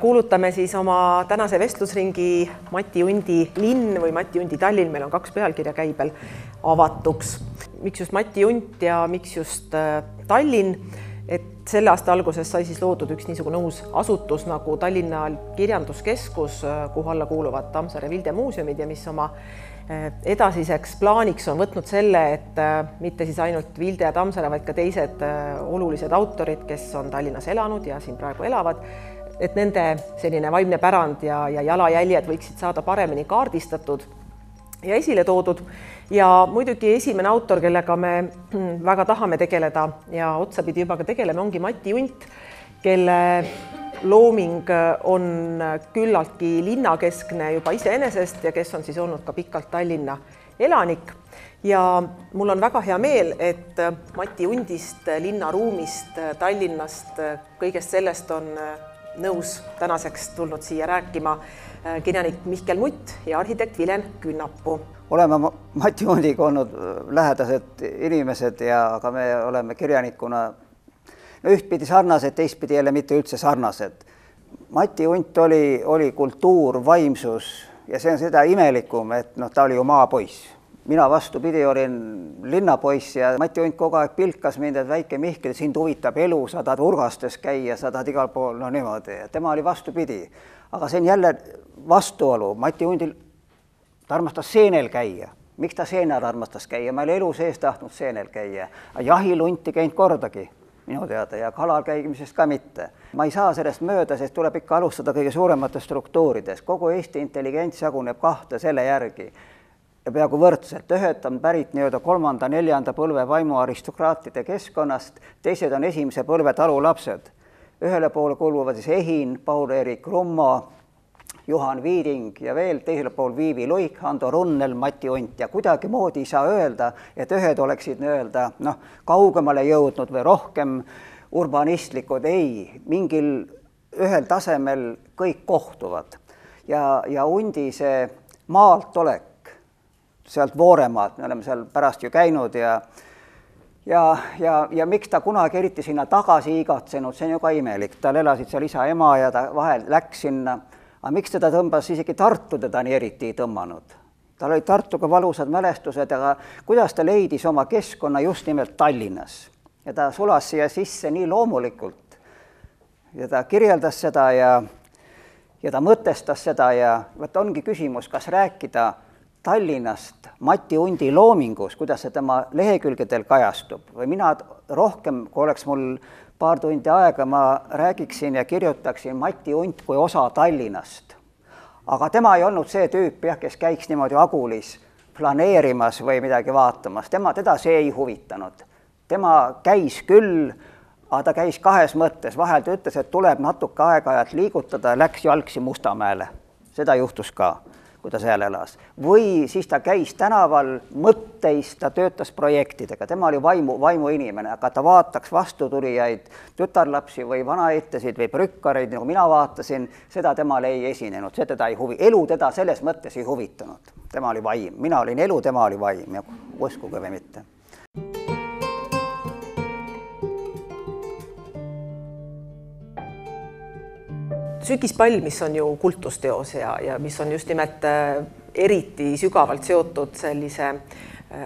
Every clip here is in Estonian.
Kuulutame siis oma tänase vestlusringi Mati Undi linn või Mati Undi Tallinn, meil on 2 pealkirja käibel, avatuks. Miks just Mati Unt ja miks just Tallinn? Et selle aasta alguses sai siis loodud üks niisugune uus asutus nagu Tallinna Kirjanduskeskus, kuhu alla kuuluvad Tammsaare Vilde muuseumid ja mis oma edasiseks plaaniks on võtnud selle, et mitte siis ainult Vilde ja Tammsaare, vaid ka teised olulised autorid, kes on Tallinnas elanud ja siin praegu elavad, et nende selline vaimne pärand ja jalajäljed võiksid saada paremini kaardistatud ja esile toodud. Ja muidugi esimene autor, kellega me väga tahame tegeleda ja otsapidi juba ka tegeleme, ongi Mati Unt, kelle looming on küllaltki linnakeskne juba iseenesest ja kes on siis olnud ka pikalt Tallinna elanik. Ja mul on väga hea meel, et Mati Undist, linnaruumist, Tallinnast, kõigest sellest on nõus tänaseks tulnud siia rääkima kirjanik Mihkel Mutt ja arhitekt Vilen Künnapuu. Oleme Mati Undiga olnud lähedased inimesed ja aga me oleme kirjanikuna ühtpidi sarnased, teistpidi jälle mitte üldse sarnased. Mati Unt oli kultuur, vaimsus ja see on seda imelikum, et ta oli ju maapoiss. Mina vastupidi olin linnapoiss ja Mati Unt kogu aeg pilkas mind, et väike Mihkel, sind huvitab elu, sa tahad urgastes käia, sa tahad igal pool, niimoodi. Tema oli vastupidi. Aga see on jälle vastuolu. Mati Undil ta armastas seenel käia. Miks ta seenel armastas käia? Ma ei elu sees tahtnud seenel käia. Jahilunti käinud kordagi minu teada ja kalal käimisest ka mitte. Ma ei saa sellest mööda, sest tuleb ikka alustada kõige suuremates struktuurides. Kogu Eesti intelligents jaguneb 2 selle järgi. Ja peaaegu võrdselt. Ühed on pärit 3., 4. põlve vaimuaristokraatide keskkonnast, teised on 1. põlve talulapsed. Ühele poole kuuluvad siis Ehin, Paul-Erik Rummo, Juhan Viiding ja veel teisele pool Viivi Luik, Hando Runnel, Mati Unt ja kuidagi moodi ei saa öelda, et ühed oleksid kaugemale jõudnud või rohkem urbanistlikud. Ei, mingil ühel tasemel kõik kohtuvad ja Undi see maalt olek, sealt Vooremaalt, me oleme seal pärast ju käinud ja miks ta kunagi eriti sinna tagasi igatsenud, see on ju ka imelik. Tal elasid seal isa, ema ja ta vahel läks sinna, aga miks teda tõmbas isegi Tartu teda nii eriti ei tõmmanud? Tal olid Tartuga valusad mälestused, aga kuidas ta leidis oma keskkonna just nimelt Tallinnas ja ta sulas siia sisse nii loomulikult ja ta kirjeldas seda ja ta mõtestas seda ja võt ongi küsimus, kas rääkida Tallinnast Mati Undi loomingus, kuidas see tema lehekülgedel kajastub või mina rohkem, kui oleks mul paar tundi aega, ma räägiksin ja kirjutaksin Mati Unt kui osa Tallinnast. Aga tema ei olnud see tüüp, kes käiks niimoodi Agulis planeerimas või midagi vaatamas. Teda see ei huvitanud. Tema käis küll, aga ta käis 2 mõttes. Vahel ta ütles, et tuleb natuke aeg-ajalt liigutada, läks jalgsi Mustamäele. Seda juhtus ka, kui ta seal elas. Või siis ta käis tänaval mõtteis, ta töötas projektidega. Tema oli vaimu inimene, aga ta vaataks vastutulijaid tütarlapsi või vanaetesid või prükkareid, nagu mina vaatasin, seda temal ei esinenud, see teda ei elu teda selles mõttes ei huvitanud. Tema oli vaim, mina olin elu, tema oli vaim ja uskuge või mitte. Sügispall, mis on ju kultusteos ja mis on just nimelt eriti sügavalt seotud sellise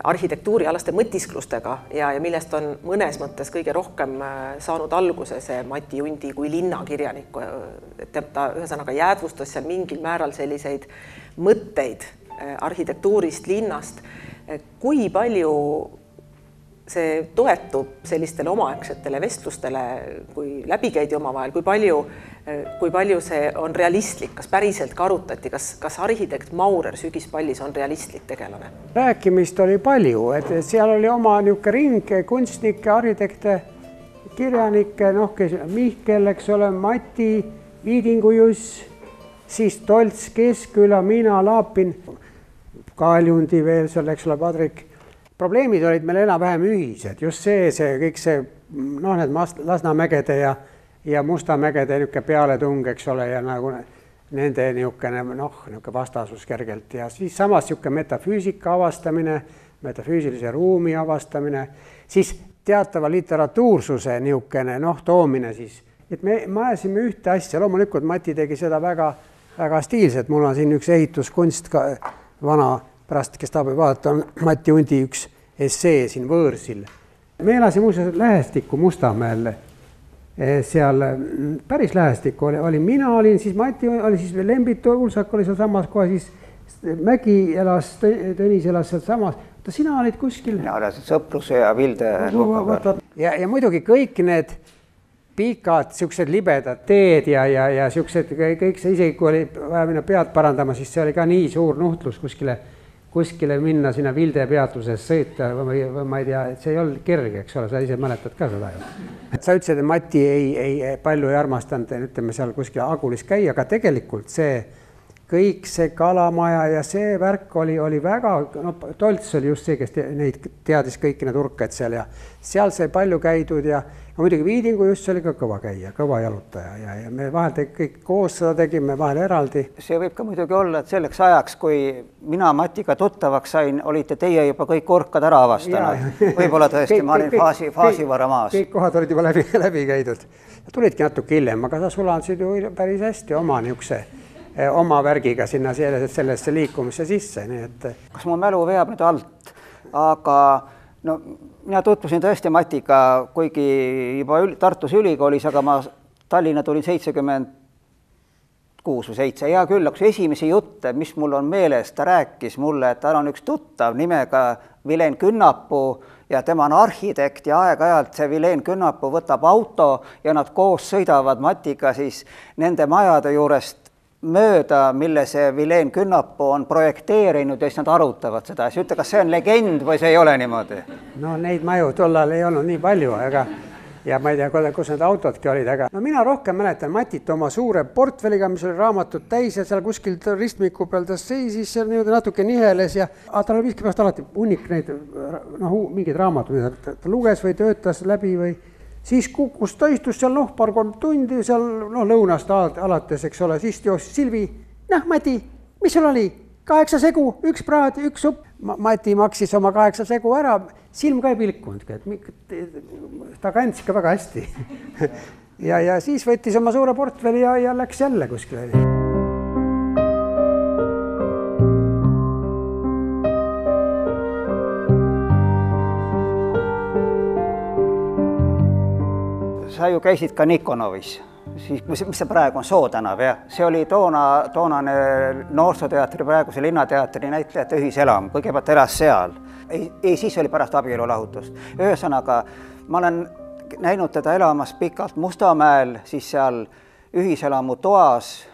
arhitektuurialaste mõtisklustega ja millest on mõnes mõttes kõige rohkem saanud alguse see Mati Undi kui linnakirjaniku. Ta ühesõnaga jäädvustas seal mingil määral selliseid mõtteid arhitektuurist, linnast. Kui palju see toetub sellistele omaaegsetele vestlustele, kui läbikäidi omavahel, kui palju see on realistlik, kas päriselt ka arutati, kas arhitekt Maurer Sügispallis on realistlik tegelane? Rääkimist oli palju, et seal oli oma niisugune ring kunstnikke, arhitekte, kirjanikke, Mihkel, eks ole, Mati, Viidingu Juss, siis Tolts, Keskküla, mina, Laapin, Kaaljundi veel seal, eks ole, Padrik. Probleemid olid meil enam-vähem ühised, just kõik see, need Lasnamägede ja Mustamägede pealetung, eks ole, ja nagu nende niisugune vastasus kergelt ja siis samas niisugune metafüüsika avastamine, metafüüsilise ruumi avastamine, siis teatava literatuursuse niisugune toomine siis et me ajasime ühte asja, loomulikult Mati tegi seda väga stiilselt, mul on siin üks ehituskunst ka vana, pärast, kes tahab vaadata, on Mati Undi üks essee siin Võõrsil. Me elasime muuseas lähestikku Mustamäel, seal päris lähestikku oli, mina olin, siis Mati oli, siis Lembit Ulsak oli seal samas kohe, siis Mägi elas, Tõnis elas seal samas. Sina olid kuskil? Mina elasin Sõpruse ja Vilde. Ja muidugi kõik need pikad, siuksed libedad teed ja siuksed kõik see, isegi kui oli vaja minna pead parandama, siis see oli ka nii suur nuhtlus kuskile minna sinna Vilde peatuses sõita või ma ei tea, et see ei olnud kerge, eks ole, sa ise mäletad ka seda ju. Sa ütlesid, et Mati ei palju ei armastanud, ütleme seal kuskil Agulis käia, aga tegelikult kõik see kalamaja ja see värk oli väga, no Tolts oli just see, kes neid teadis kõiki need urkad seal ja seal sai palju käidud ja muidugi Viidingu just oli ka kõva käia, kõva jalutaja ja me vahel kõik koos seda tegime, vahel eraldi. See võib ka muidugi olla, et selleks ajaks, kui mina Matiga tuttavaks sain, olite teie juba kõik urkad ära avastanud. Võib-olla tõesti, ma olin faasivara maas. Kõik kohad olid juba läbi käidud. Tulidki natuke hiljem, aga sa sulandasid ju päris hästi oma värgiga sinna sellesse liikumisse sisse. Nii et... Kas mu mälu veab nüüd alt, aga no, mina tutvusin tõesti Matiga, kuigi juba Tartus ülikoolis, aga ma Tallinna tulin 76 või 7. Hea küll, aga esimesi jutte, mis mul on meeles, ta rääkis mulle, et ta on üks tuttav nimega Vilen Künnapuu ja tema on arhitekt ja aeg-ajalt see Vilen Künnapuu võtab auto ja nad koos sõidavad Matiga siis nende majade juurest mööda, mille see Vilen Künnapuu on projekteerinud ja siis nad arutavad seda. Siis ütle, kas see on legend või see ei ole niimoodi? No neid maju tollal ei olnud nii palju, ja ma ei tea, kus need autodki olid, aga no mina rohkem mäletan Matit oma suure portfeliga, mis oli raamatut täis ja seal kuskil ristmiku peal ta seisis seal natuke niheles ja tal oli miskipärast alati hunnik neid mingeid raamatud, mida ta luges või töötas läbi või siis kukkus, ta istus seal paar-kolm tundi seal lõunast alates, eks ole, siis joosis Silvi, Mati, mis sul oli? 8 segu, 1 praad, 1 supp. Mati maksis oma 8 segu ära, silm ka ei pilkunudki, ta kandis ikka väga hästi. ja siis võttis oma suure portfeli ja läks jälle kuskile. Sa ju käisid ka Nikonovis, siis, mis see praegu on, Soo tänav, jah? See oli toonane Noorsooteatri, praeguse Linnateatri näitlejate ühiselam, kõigepealt elas seal. Ei, siis oli pärast abielulahutust. Ühesõnaga, ma olen näinud teda elamas pikalt Mustamäel, siis seal ühiselamu toas,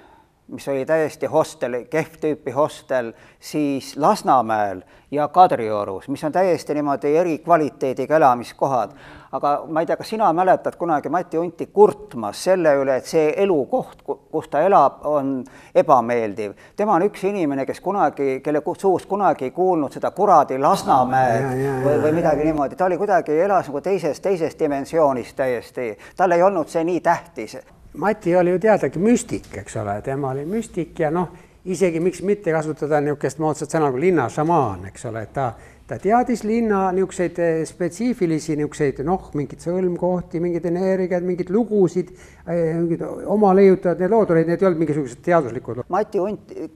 mis oli täiesti hostel, kehv tüüpi hostel, siis Lasnamäel ja Kadriorus, mis on täiesti niimoodi eri kvaliteediga elamiskohad. Aga ma ei tea, kas sina mäletad kunagi Mati Unti kurtmas selle üle, et see elukoht, kus ta elab, on ebameeldiv. Tema on üks inimene, kelle suust kunagi ei kuulnud seda kuradi Lasnamäed või midagi niimoodi. Ta oli kuidagi elas nagu teises dimensioonis täiesti. Tal ei olnud see nii tähtis. Mati oli ju teadagi müstik, eks ole, tema oli müstik ja isegi miks mitte kasutada niisugust moodsat sõna nagu linnašamaan, eks ole, et ta teadis linna niisuguseid spetsiifilisi niisuguseid, mingid sõlmkohti, mingid energiad, mingid lugusid, mingid oma leiutavad, need lood olid, need ei olnud mingisugused teaduslikud. Mati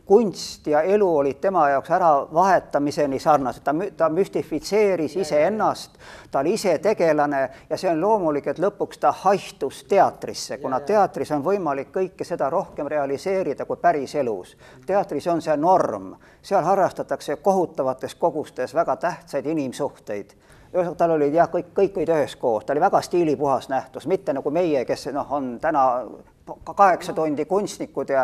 kunst ja elu olid tema jaoks ära vahetamiseni sarnased. Ta müstifitseeris iseennast, ta oli ise tegelane ja see on loomulik, et lõpuks ta haihtus teatrisse, kuna teatris on võimalik kõike seda rohkem realiseerida kui päris elus. Teatris on see norm, seal harrastatakse kohutavates kogustes väga tähtsaid inimsuhteid. Tal olid kõik olid üheskoos, ta oli väga stiilipuhas nähtus, mitte nagu meie, kes on täna 8 tundi kunstnikud ja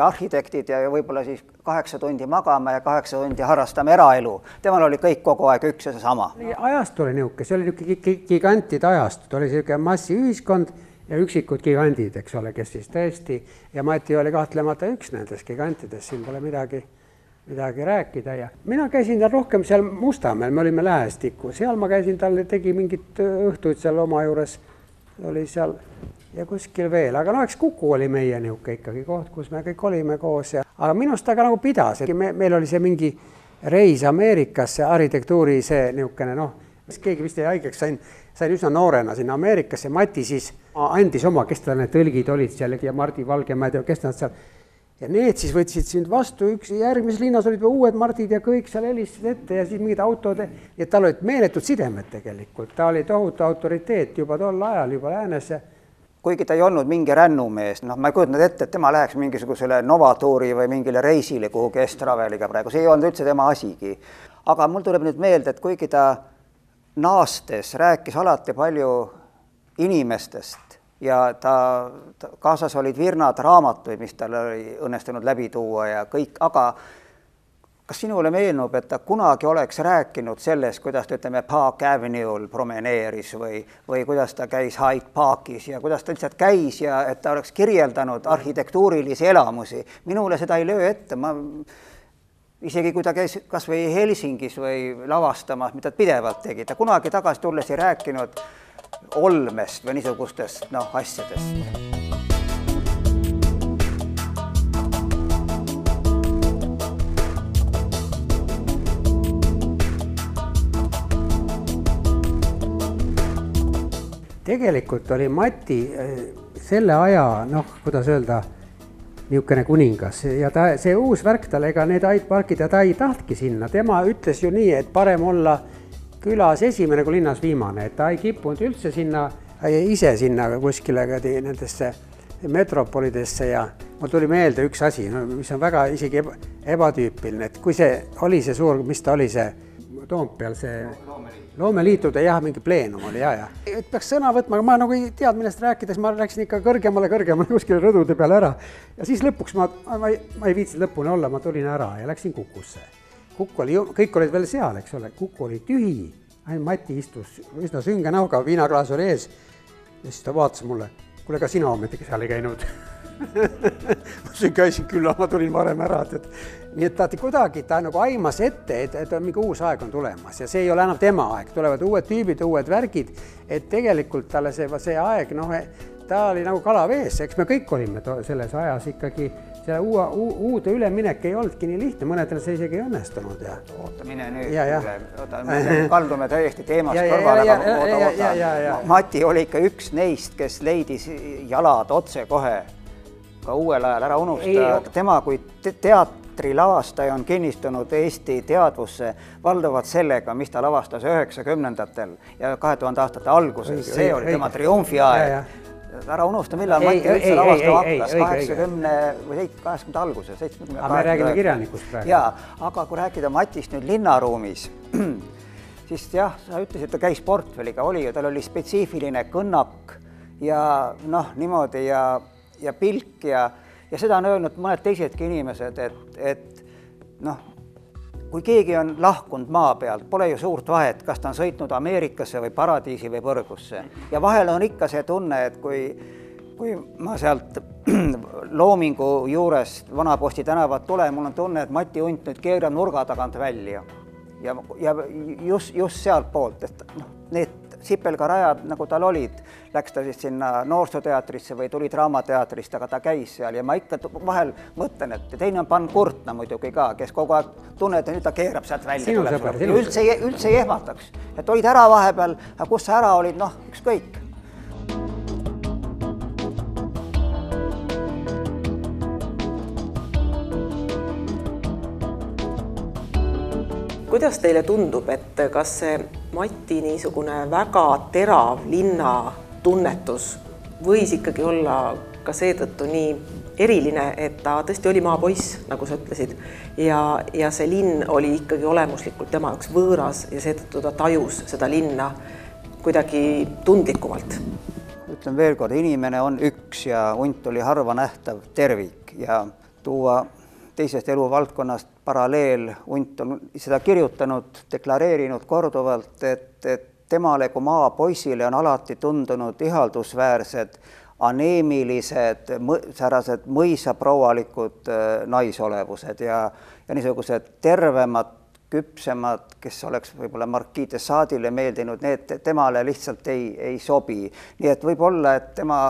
arhitektid ja võib-olla siis 8 tundi magame ja 8 tundi harrastame eraelu. Temal oli kõik kogu aeg üks ja see sama. Ajast oli niuke, see oli gigantid ajast, oli selline massiühiskond ja üksikud gigandid, eks ole, kes siis tõesti ja Mati oli kahtlemata üks nendest gigantidest, siin pole midagi rääkida ja mina käisin tal rohkem seal Mustamäel, me olime lähestikku, seal ma käisin, tal tegi mingit õhtuid seal oma juures, oli seal ja kuskil veel, aga eks Kuku oli meie niuke ikkagi koht, kus me kõik olime koos ja aga minust ta ka nagu pidas, et meil oli see mingi reis Ameerikasse, arhitektuuri see niukene, keegi vist ei haigeks sain üsna noorena sinna Ameerikasse, Mati siis andis oma, kes ta need tõlgid olid seal ja Mardi Valgemäed ja kes nad seal. Ja need siis võtsid sind vastu, järgmises linnas olid uued Mardid ja kõik seal helistasid ette ja siis mingid autod. Ja tal olid meeletud sidemed tegelikult, ta oli tohutu autoriteet juba tol ajal, juba läänes. Kuigi ta ei olnud mingi rännumees, ma ei kujutanud ette, et tema läheks mingisugusele Novatuuri või mingile reisile kuhugi S-Traveliga praegu, see ei olnud üldse tema asigi. Aga mul tuleb nüüd meelde, et kuigi ta naastes rääkis alati palju inimestest ja ta kaasas olid virnad raamatuid, mis tal oli õnnestunud läbi tuua ja kõik, aga kas sinule meenub, et ta kunagi oleks rääkinud sellest, kuidas ta ütleme Park Avenue'l promeneeris või kuidas ta käis Hyde Parkis ja kuidas ta lihtsalt käis ja et ta oleks kirjeldanud arhitektuurilisi elamusi. Minule seda ei löö ette, isegi kui ta käis kas või Helsingis või lavastamas, mida ta pidevalt tegi, ta kunagi tagasi tulles ei rääkinud olmest või niisugustest asjadest. Tegelikult oli Mati selle aja, kuidas öelda, niisugune kuningas ja see uus värk tal, ega need Hyde Parkid ja ta ei tahtki sinna, tema ütles ju nii, et parem olla külas esimene kui linnas viimane, et ta ei kippunud üldse ise sinna kuskile nendesse metropolidesse ja mul tuli meelde üks asi, mis on väga isegi ebatüüpiline, et kui see oli see suur, mis ta oli see Toompeal see loomeliitude mingi pleenum oli ja. Et peaks sõna võtma, aga ma nagu ei tead, millest rääkides, ma rääksin ikka kõrgemale kuskile rõdude peale ära. Ja siis lõpuks ma ei viitsinud lõpuni olla, ma tulin ära ja läksin Kukusse. Kukk oli, kõik olid veel seal, eks ole, Kukk oli tühi, ainult Mati istus üsna sünge näoga, viinaklaas oli ees ja siis ta vaatas mulle, kuule ka sina ometigi seal ei käinud. Ma siin käisin küll, ma tulin varem ära, nii et ta kuidagi nagu aimas ette, et mingi uus aeg on tulemas ja see ei ole enam tema aeg, tulevad uued tüübid, uued värgid, et tegelikult talle see aeg, ta oli nagu kalavees, eks me kõik olime selles ajas ikkagi, see uude üleminek ei olnudki nii lihtne, mõnedel see isegi ei õnnestunud. Oota, mine nüüd, me kaldume täiesti teemast kõrvale, Mati oli ikka üks neist, kes leidis jalad otse kohe ka uuel ajal ära unustada. Tema kui teatrilavastaja on kinnistunud Eesti teadvusse valdavalt sellega, mis ta lavastas 90-ndatel ja 2000 aastate alguses. See oli tema triumfi aeg. Ära unusta, millal Mati üldse lavastama hakkas, 80 või 80 alguses, 70. Aga me räägime kirjanikust praegu. Jaa, aga kui rääkida Matist nüüd linnaruumis, siis jah, sa ütlesid, et ta käis portfelliga, oli ju, tal oli spetsiifiline kõnnak ja niimoodi ja pilk ja seda on öelnud mõned teisedki inimesed, et kui keegi on lahkunud maa pealt, pole ju suurt vahet, kas ta on sõitnud Ameerikasse või paradiisi või põrgusse. Ja vahel on ikka see tunne, et kui ma sealt Loomingu juurest Vanaposti tänavat tulen, mul on tunne, et Mati Unt nüüd keerab nurga tagant välja. Ja just sealt poolt, et need sipelgarajad, nagu tal olid, läks ta siis sinna Noorsooteatrisse või tuli Draamateatrist, aga ta käis seal ja ma ikka vahel mõtlen, et teine on Pan Kurtna muidugi ka, kes kogu aeg tunneb, et nüüd ta keerab sealt välja. Üldse ei ehmataks, et olid ära vahepeal, aga kus sa ära olid, ükskõik. Kuidas teile tundub, et kas see Mati niisugune väga terav linna tunnetus võis ikkagi olla ka seetõttu nii eriline, et ta tõesti oli maapoiss, nagu sa ütlesid, ja see linn oli ikkagi olemuslikult tema jaoks võõras ja seetõttu ta tajus seda linna kuidagi tundlikumalt? Ütlen veel kord, inimene on üks ja Unt oli harva nähtav tervik ja tuua teisest eluvaldkonnast paralleel, Unt on seda kirjutanud, deklareerinud korduvalt, et temale kui maapoisile on alati tundunud ihaldusväärsed, aneemilised, säärased mõisaproualikud naisolevused ja niisugused tervemad, küpsemad, kes oleks võib-olla Marquis de Sade'ile meeldinud, need temale lihtsalt ei sobi. Nii et võib olla, et tema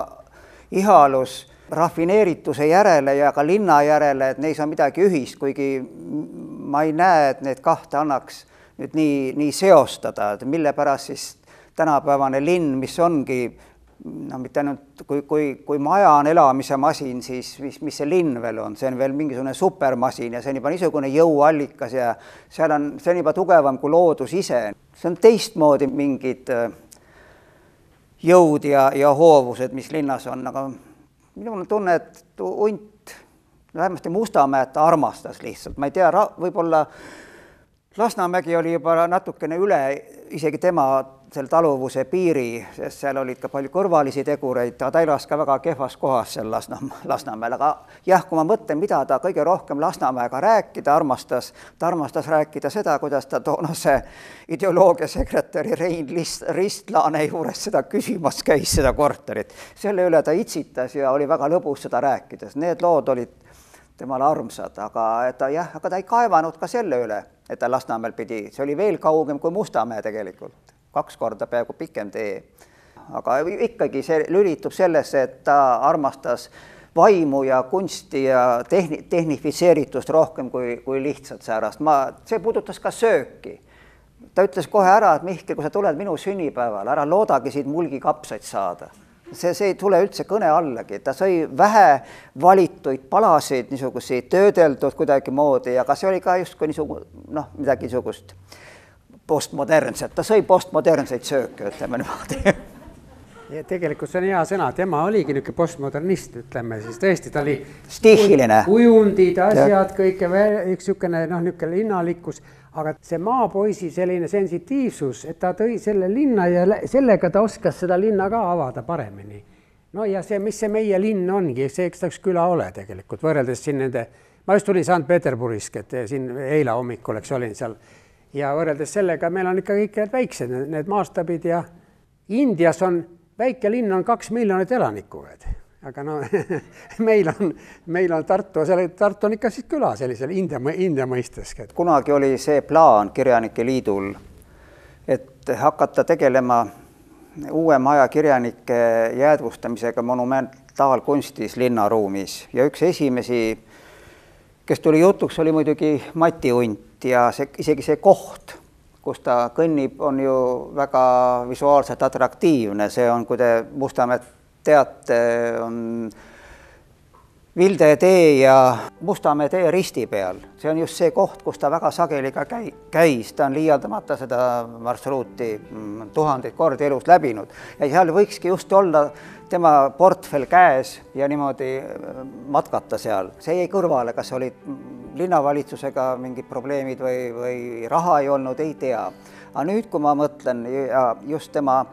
ihalus rafineerituse järele ja ka linna järele, et neis on midagi ühist, kuigi ma ei näe, et need kahte annaks nüüd nii seostada, et mille pärast siis tänapäevane linn, mis ongi no mitte ainult, kui maja on elamise masin, siis mis see linn veel on, see on veel mingisugune supermasin ja see on juba niisugune jõuallikas ja see on juba tugevam kui loodus ise. See on teistmoodi mingid jõud ja hoovused, mis linnas on, aga minul on tunne, et hunt, vähemasti Mustamäed ta armastas lihtsalt, ma ei tea, võib-olla Lasnamägi oli juba natukene üle isegi tema selle taluvuse piiri, sest seal olid ka palju kõrvalisi tegureid, ta elas ka väga kehvas kohas seal Lasnamäel, aga jah, kui ma mõtlen, mida ta kõige rohkem Lasnamäega rääkida armastas, ta armastas rääkida seda, kuidas ta toonase ideoloogiasekretäri Rein Ristlaane juures seda küsimas käis, seda korterit. Selle üle ta itsitas ja oli väga lõbus seda rääkides. Need lood olid temale armsad, aga ta ei kaevanud ka selle üle, et ta Lasnamäel pidi. See oli veel kaugem kui Mustamäe tegelikult. 2 korda peaaegu pikem tee. Aga ikkagi see lülitub sellesse, et ta armastas vaimu ja kunsti ja tehnifitseeritust rohkem kui lihtsalt säärast. See puudutas ka sööki. Ta ütles kohe ära, et Mihkel, kui sa tuled minu sünnipäeval, ära loodagi siit mulgikapsaid saada. See ei tule üldse kõne allagi, ta sõi vähe valituid palasid, niisuguseid töödeldud kuidagi moodi, aga see oli ka justkui midagi niisugust postmodernset, ta sõi postmodernseid sööke, ütleme niimoodi. Ja tegelikult see on hea sõna, tema oligi niisugune postmodernist, ütleme siis tõesti, ta oli stiihiline. Kujundid, asjad, kõike üks niisugune linnalikkus, aga see maapoisi selline sensitiivsus, et ta tõi selle linna ja sellega ta oskas seda linna ka avada paremini. No ja see, mis see meie linn ongi, see eks ta üks küla ole tegelikult, võrreldes siin nende, ma just tulin Sankt-Peterburgist, et siin eile hommikul, eks olin seal, ja võrreldes sellega meil on ikka kõik need väiksed, need maastabid ja Indias on väike linn on 2 miljonit elanikku, aga no meil on Tartu on ikka siis küla sellisel India mõistes. Kunagi oli see plaan Kirjanike Liidul, et hakata tegelema uue maja kirjanike jäädvustamisega monumentaalkunstis linnaruumis ja üks esimesi, kes tuli jutuks, oli muidugi Mati Unt ja isegi see koht, kus ta kõnnib, on ju väga visuaalselt atraktiivne, see on, kui te Mustamäed teate, on Vilde tee ja Mustamäe tee risti peal. See on just see koht, kus ta väga sageli ka käis. Ta on liialdamata seda marsruuti 1000 kordi elus läbinud. Ja seal võikski just olla tema portfell käes ja niimoodi matkata seal. See jäi kõrvale, kas olid linnavalitsusega mingid probleemid või raha ei olnud, ei tea. Aga nüüd, kui ma mõtlen ja just tema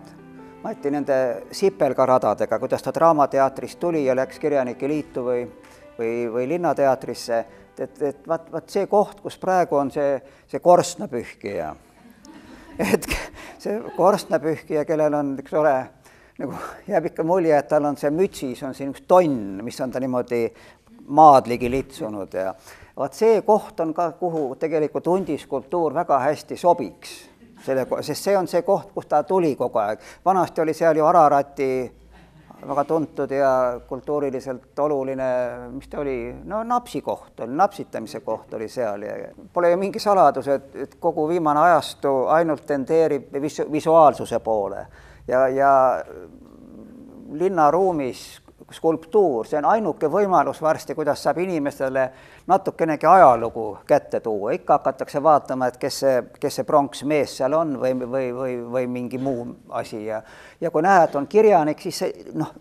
Mati nende sipelgaradadega, kuidas ta Draamateatrist tuli ja läks Kirjanike Liitu või Linnateatrisse, et vaat see koht, kus praegu on see korstnapühkija. Et see korstnapühkija, kellel on, eks ole, nagu jääb ikka mulje, et tal on see mütsis, on siin üks tonn, mis on ta niimoodi maadligi litsunud. Ja vaat see koht on ka, kuhu tegelikult hundiskulptuur väga hästi sobiks. Sest see on see koht, kus ta tuli kogu aeg. Vanasti oli seal ju Ararati väga tuntud ja kultuuriliselt oluline, mis ta oli, no napsikoht, napsitamise koht oli seal. Pole ju mingi saladus, et kogu viimane ajastu ainult tendeerib visuaalsuse poole. Ja linnaruumis skulptuur, see on ainuke võimalus varsti, kuidas saab inimestele natukenegi ajalugu kätte tuua. Ikka hakatakse vaatama, et kes see pronksmees seal on või mingi muu asi. Ja kui näed, on kirjanik, siis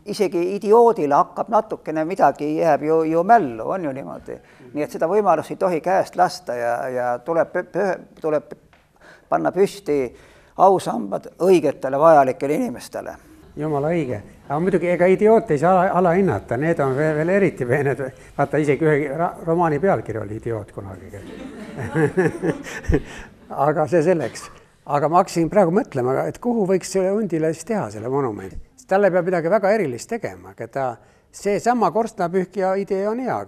isegi idioodile hakkab natukene midagi, jääb ju mällu, on ju niimoodi. Nii et seda võimalust ei tohi käest lasta ja tuleb panna püsti ausambad õigetele vajalikele inimestele. Jumala õige. Aga muidugi ega idioote ei saa alahinnata, need on veel eriti veened. Vaata, isegi ühe romaani pealkiri oli idioot kunagi. Aga see selleks. Aga ma hakkasin praegu mõtlema, et kuhu võiks selle hundile siis teha selle monumendi. Talle peab midagi väga erilist tegema. See sama korstnapühkija idee on hea,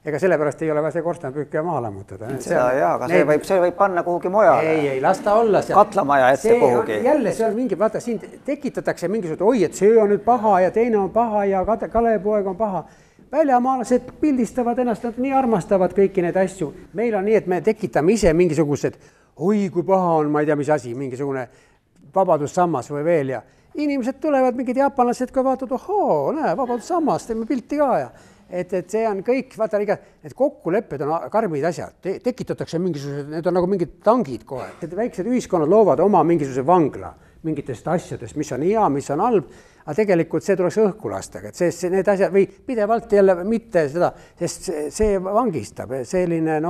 ega sellepärast ei ole vaja see korstnapühkija maha lammutada. Aga see võib panna kuhugi mujale. Ei, las ta olla seal. Katlamaja ette kuhugi. Jälle see on mingi, vaata, siin tekitatakse mingisugune, oi, et see on nüüd paha ja teine on paha ja Kalevipoeg on paha. Väljamaalased pildistavad ennast, nad nii armastavad kõiki neid asju. Meil on nii, et me tekitame ise mingisugused, oi, kui paha on, ma ei tea, mis asi, mingisugune vabadussammas või veel inimesed tulevad, mingid jaapanlased, kui vaatavad, ohoo, näe, Vabadussammas, teeme pilti ka ja et see on kõik, vaata, need kokkulepped on karmid asjad, tekitatakse mingisugused, need on nagu mingid tangid kohe. Väiksed ühiskonnad loovad oma mingisuguse vangla mingitest asjadest, mis on hea, mis on halb, aga tegelikult see tuleks õhku lasta, et need asjad või pidevalt jälle mitte seda, sest see vangistab selline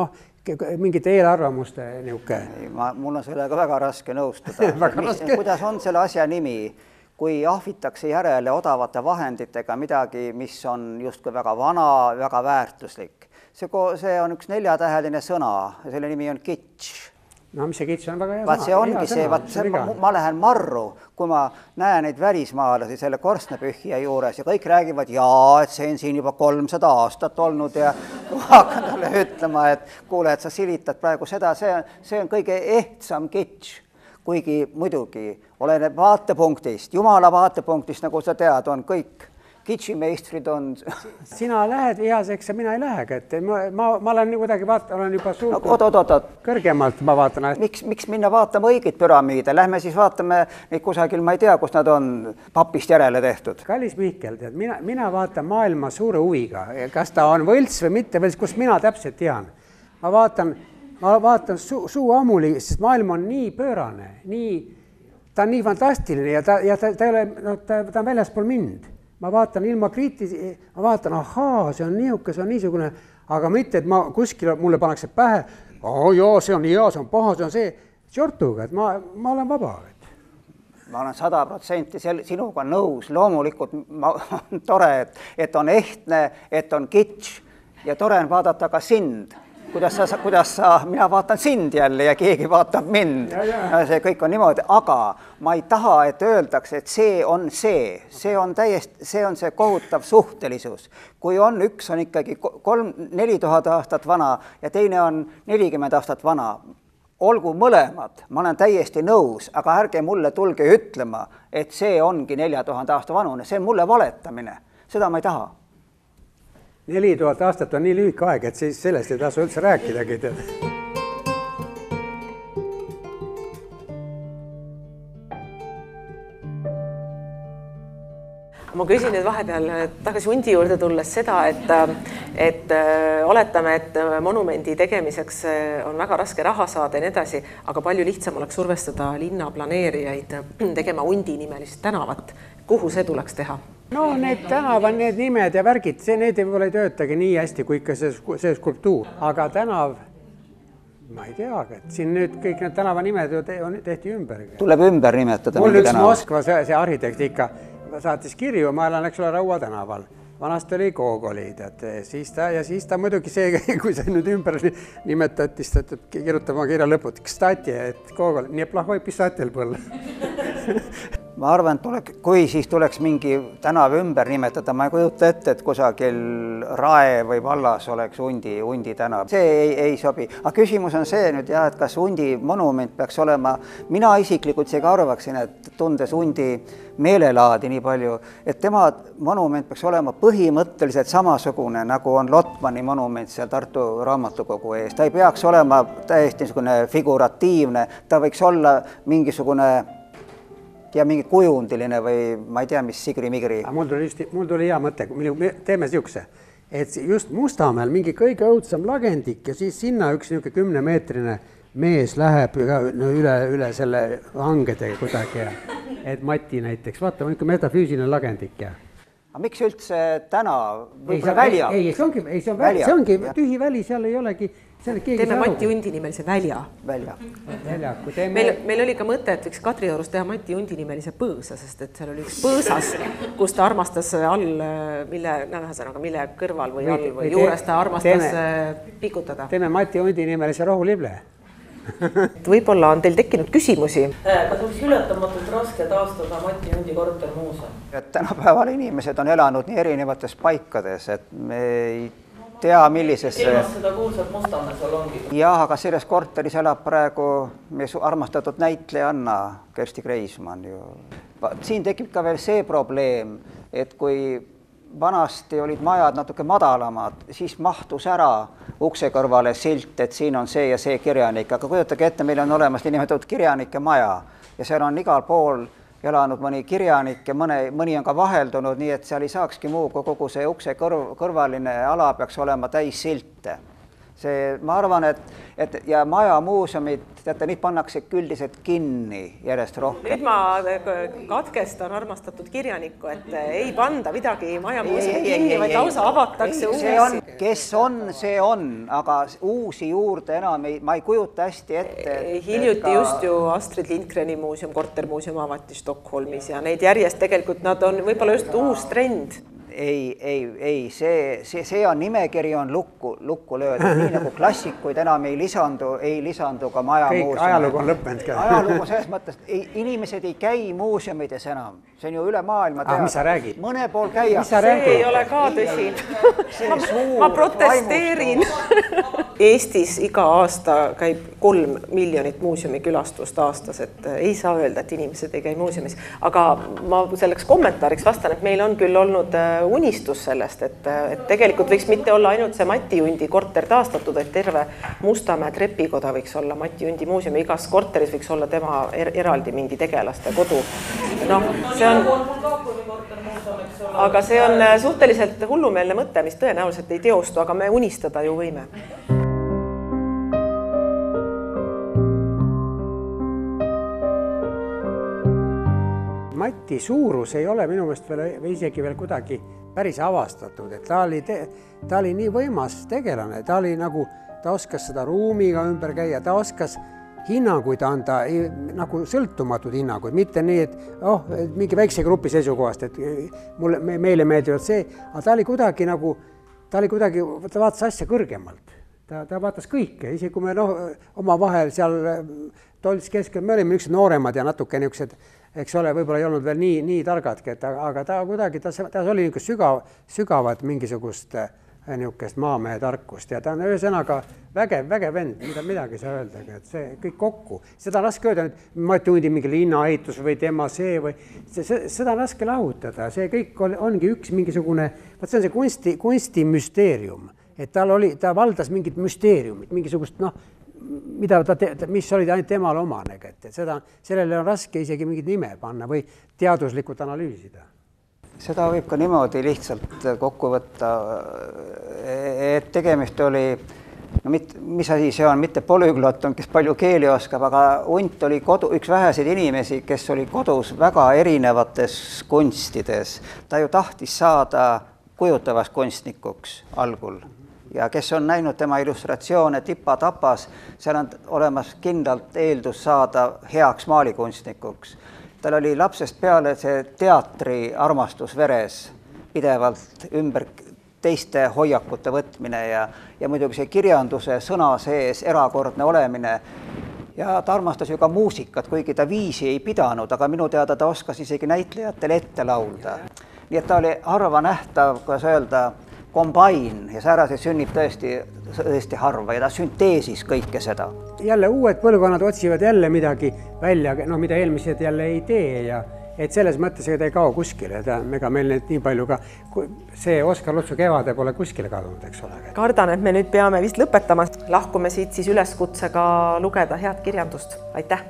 mingite eelarvamuste niuke. Mul on sellega väga raske nõustuda. Kuidas on selle asja nimi? Kui ahvitakse järele odavate vahenditega midagi, mis on justkui väga vana, väga väärtuslik. See on üks 4-täheline sõna ja selle nimi on kitsch. No mis see kitsch on väga hea sõna? See ongi see, ma lähen marru, kui ma näen neid välismaalasi selle korstnapühja juures ja kõik räägivad, et see on siin juba 300 aastat olnud ja ma hakkan talle ütlema, et kuule, et sa silitad praegu seda, see on kõige ehtsam kitsch. Kuigi muidugi oleneb vaatepunktist, jumala vaatepunktist, nagu sa tead, on kõik kitšimeistrid on. Sina lähed vihaseks ja mina ei lähegi, et ma olen kuidagi olen juba suurt kõrgemalt, ma vaatan. Miks minna vaatama õigeid püramiide? Lähme siis vaatame neid kusagil, ma ei tea, kus nad on papist järele tehtud. Kallis Mihkel, tead, mina vaatan maailma suure huviga, kas ta on võlts või mitte võlts, kus mina täpselt tean. Ma vaatan suu ammuli, sest maailm on nii pöörane, ta on nii fantastiline ja ta on väljaspool mind. Ma vaatan ilma ma vaatan, see on niisugune, see on niisugune, aga mitte, et kuskil mulle pannakse pähe, see on hea, see on paha, see on see, tšortuga, et ma olen vaba. Ma olen 100% sinuga nõus, loomulikult on tore, et on ehtne, et on kitsch ja tore on vaadata ka sind. Mina vaatan sind jälle ja keegi vaatab mind. See kõik on niimoodi, aga ma ei taha, et öeldakse, et see on see kohutav suhtelisus. Kui üks on ikkagi 4000 aastat vana ja teine on 40 aastat vana, olgu mõlemad, ma olen täiesti nõus, aga ärge mulle tulge ütlema, et see ongi 4000 aasta vanune, see on mulle valetamine, seda ma ei taha. 4000 aastat on nii lühike aeg, et siis sellest ei tasu üldse rääkidagi. Ma küsin nüüd vahepeal tagasi hundi juurde tulles seda, et oletame, et monumendi tegemiseks on väga raske raha saada ja nii edasi, aga palju lihtsam oleks survestada linnaplaneerijaid tegema hundi nimelist tänavat. Kuhu see tuleks teha? No need tänavad, need nimed ja värgid, need ei töötagi nii hästi kui ikka see skulptuur. Aga tänav, ma ei tea, et siin nüüd kõik need tänava nimed tehti ümber. Tuleb ümber nimetada. Mul üks Moskva see arhitekt ikka saatis kirju, ma elan, eks ole, Raua tänaval. Vanasti oli Gogoli, siis ta muidugi see, kui see nüüd ümber nimetati, siis kirjutama kirja lõput, kstati, et Gogol, nii plahoi pisatel põll. Ma arvan, et kui siis tuleks mingi tänav ümber nimetada, ma ei kujuta ette, et kusagil Rae või vallas oleks hundi tänav. See ei sobi. Aga küsimus on see nüüd, et kas hundi monument peaks olema, mina isiklikult seega arvaksin, et tundes hundi meelelaadi nii palju, et tema monument peaks olema põhimõtteliselt samasugune, nagu on Lotmani monument seal Tartu raamatukogu ees. Ta ei peaks olema täiesti niisugune figuratiivne, ta võiks olla mingisugune mingi kujundiline või ma ei tea, mis sigri-migri. Mul tuli hea mõte, teeme siukse, et just Mustamäel mingi kõige õudsam lagendik ja siis sinna üks 10-meetrine mees läheb üle selle hangedega kuidagi. Et Mati näiteks, vaata, metafüüsiline lagendik. Aga miks üldse täna võib-olla välja? Ei, see ongi tühi väli, seal ei olegi. Teeme Mati Hundi nimelise välja. Meil oli ka mõte, et võiks Kadriorus teha Mati Hundi nimelise põõsa, sest et seal oli üks põõsas, kus ta armastas all, mille kõrval või all või juures ta armastas pikutada. Teeme Mati Hundi nimelise rohulible. Võib-olla on teil tekkinud küsimusi. Kas oleks ületamatult raske taastada Mati Hundi kortermuuseum? Tänapäeval inimesed on elanud nii erinevates paikades, et me ei tea, millisesse... Ilmas seda kuulsat Mustamäe salongi. Jah, aga selles korteris elab praegu meie armastatud näitleja Anna Kersti Kreismann. Siin tekib ka veel see probleem, et kui vanasti olid majad natuke madalamad, siis mahtus ära ukse kõrvale silt, et siin on see ja see kirjanik. Aga kujutage ette, meil on olemas nimetatud kirjanike maja ja seal on igal pool elanud mõni kirjanik ja mõni on ka vaheldunud, nii et seal ei saakski muu, kui kogu see ukse kõrvaline ala peaks olema täis silte. See, ma arvan, et ja majamuuseumid, teate, neid pannakse üldiselt kinni järjest rohkem. Nüüd ma katkestan armastatud kirjanikku, et ei panda midagi majamuuseumi kinni, vaid lausa avatakse uusi. Kes on, see on, aga uusi juurde enam ma ei kujuta hästi ette. Hiljuti just ju Astrid Lindgreni muuseum, kortermuuseum avati Stockholmis ja neid järjest tegelikult nad on võib-olla just uus trend. Ei, see on nimekiri on lukku löödud, nii nagu klassikuid enam ei lisandu ka majamuuseum. Kõik ajalugu on lõppenud ka. Ajalugu selles mõttes, inimesed ei käi muuseumides enam, see on ju üle maailma teada. Mis sa räägid? Mõne pool käia. See ei ole ka tõsi. Ma protesteerin. Eestis iga aasta käib 3 miljonit muuseumikülastust aastas, et ei saa öelda, et inimesed ei käi muuseumis. Aga ma selleks kommentaariks vastan, et meil on küll olnud unistus sellest, et tegelikult võiks mitte olla ainult see Mati Jundi korter taastatud, et terve Mustamäe trepikoda võiks olla Mati Jundi muuseum, igas korteris võiks olla tema eraldi mingi tegelaste kodu. No, see on... Aga see on suhteliselt hullumeelne mõte, mis tõenäoliselt ei teostu, aga me unistada ju võime. Mati suurus ei ole minu meelest isegi veel kuidagi päris avastatud, et ta oli nii võimas tegelane, ta oskas seda ruumiga ümber käia, ta oskas hinnanguid anda, nagu sõltumatud hinnanguid, mitte nii, et mingi väikse grupi seisukohast, et meile meeldivad see, aga ta vaatas asja kõrgemalt. Ta vaatas kõike, isegi kui me oma vahel seal tollis keskel, me olime niisugused nooremad ja natuke niisugused, eks ole, võib-olla ei olnud veel nii targadki, aga ta oli sügavat mingisugust niisugust maamehe tarkust ja ta on ühesõnaga vägev vend, midagi ei saa öelda, et see kõik kokku. Seda on raske öelda, et Mati Jundi mingi linnaehitus või tema seda on raske lahutada, see kõik ongi üks mingisugune, see on see kunstimüsteerium, et ta valdas mingit müsteeriumit, mingisugust, mis olid ainult temal omane, et sellele on raske isegi mingit nime panna või teaduslikult analüüsida. Seda võib ka niimoodi lihtsalt kokku võtta, et tegemist oli, mis asi see on, mitte polüglott on, kes palju keeli oskab, aga Unt oli üks väheseid inimesi, kes oli kodus väga erinevates kunstides. Ta ju tahtis saada kujutavast kunstnikuks algul. Ja kes on näinud tema illustratsioone tipa-tapas, seal on olemas kindlalt eeldus saada heaks maalikunstnikuks. Tal oli lapsest peale see teatri armastus veres, pidevalt ümber teiste hoiakute võtmine ja muidugi see kirjanduse sõna sees erakordne olemine. Ja ta armastas ju ka muusikat, kuigi ta viisi ei pidanud, aga minu teada ta oskas isegi näitlejatele ette laulda. Nii et ta oli harva nähtav, kuidas öelda, kombain ja säärase sünnib tõesti harva ja ta sünteesis kõike seda. Jälle uued põlvkonnad otsivad jälle midagi välja, mida eelmised jälle ei tee ja et selles mõttes ei kao kuskile, ega meil nii palju ka, see Oskar Lutsu Kevade pole kuskile kadunud, eks ole. Kardan, et me nüüd peame vist lõpetama, lahkume siit siis üleskutsega lugeda head kirjandust. Aitäh!